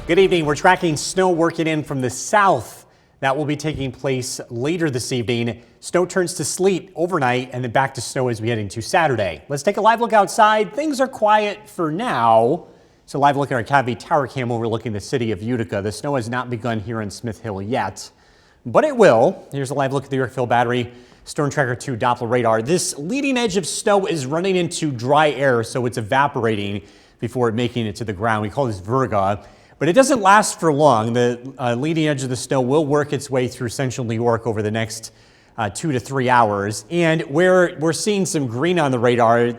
Good evening. We're tracking snow working in from the south. That will be taking place later this evening. Snow turns to sleet overnight and then back to snow as we head into Saturday. Let's take a live look outside. Things are quiet for now. It's a live look at our Cavity Tower cam overlooking the city of Utica. The snow has not begun here in Smith Hill yet, but it will. Here's a live look at the Yorkville Battery Storm Tracker 2 Doppler radar. This leading edge of snow is running into dry air, so it's evaporating before it making it to the ground. We call this virga. But it doesn't last for long. The leading edge of the snow will work its way through central New York over the next 2 to 3 hours. And where we're seeing some green on the radar,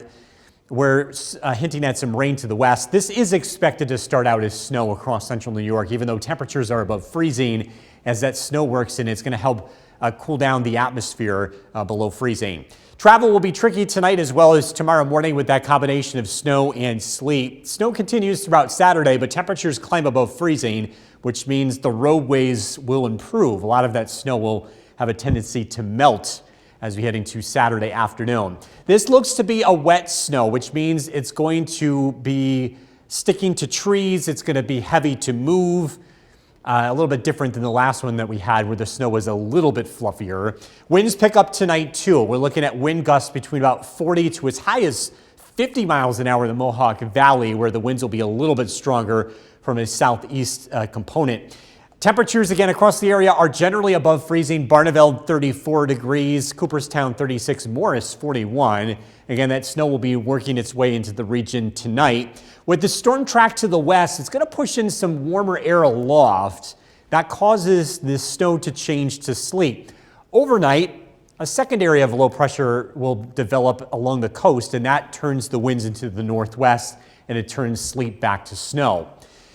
we're hinting at some rain to the west. This is expected to start out as snow across central New York, even though temperatures are above freezing. As that snow works in, it's going to help cool down the atmosphere below freezing. Travel will be tricky tonight as well as tomorrow morning with that combination of snow and sleet. Snow continues throughout Saturday, but temperatures climb above freezing, which means the roadways will improve. A lot of that snow will have a tendency to melt as we head into Saturday afternoon. This looks to be a wet snow, which means it's going to be sticking to trees. It's going to be heavy to move. A little bit different than the last one that we had where the snow was a little bit fluffier. Winds pick up tonight too. We're looking at wind gusts between about 40 to as high as 50 miles an hour in the Mohawk Valley, where the winds will be a little bit stronger from a southeast component. Temperatures again across the area are generally above freezing. Barneveld 34 degrees, Cooperstown 36, Morris 41. Again, that snow will be working its way into the region tonight. With the storm track to the west, it's going to push in some warmer air aloft. That causes this snow to change to sleet. Overnight, a second area of low pressure will develop along the coast, and that turns the winds into the northwest, and it turns sleet back to snow.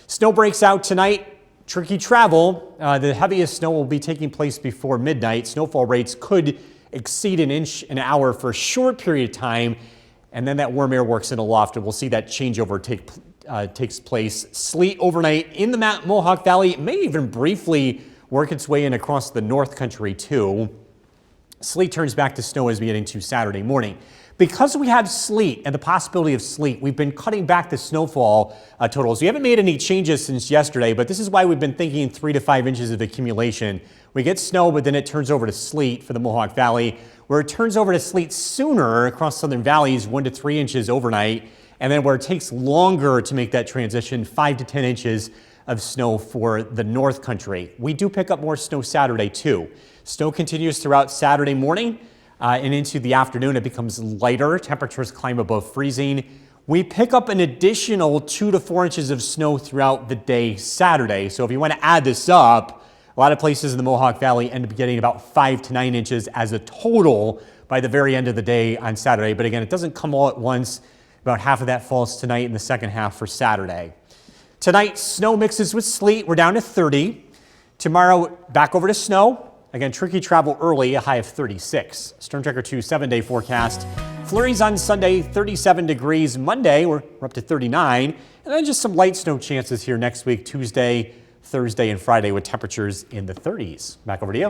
Snow breaks out tonight. Tricky travel. The heaviest snow will be taking place before midnight. Snowfall rates could exceed an inch an hour for a short period of time, and then that warm air works in aloft, and we'll see that changeover takes place. Sleet overnight in the Mohawk Valley. It may even briefly work its way in across the North Country too. Sleet turns back to snow as we get into Saturday morning. Because we have sleet and the possibility of sleet, we've been cutting back the snowfall totals. We haven't made any changes since yesterday, but this is why we've been thinking 3 to 5 inches of accumulation. We get snow, but then it turns over to sleet for the Mohawk Valley, where it turns over to sleet sooner across southern valleys, 1 to 3 inches overnight, and then where it takes longer to make that transition, 5 to 10 inches of snow for the North Country. We do pick up more snow Saturday too. Snow continues throughout Saturday morning. And into the afternoon, it becomes lighter. Temperatures climb above freezing. We pick up an additional 2 to 4 inches of snow throughout the day Saturday. So if you want to add this up, a lot of places in the Mohawk Valley end up getting about 5 to 9 inches as a total by the very end of the day on Saturday. But again, it doesn't come all at once. About half of that falls tonight and the second half for Saturday. Tonight, snow mixes with sleet. We're down to 30. Tomorrow, back over to snow. Again, tricky travel early, a high of 36. Storm Tracker 2 7-day forecast. Flurries on Sunday, 37 degrees. Monday, we're up to 39. And then just some light snow chances here next week, Tuesday, Thursday, and Friday with temperatures in the 30s. Back over to you.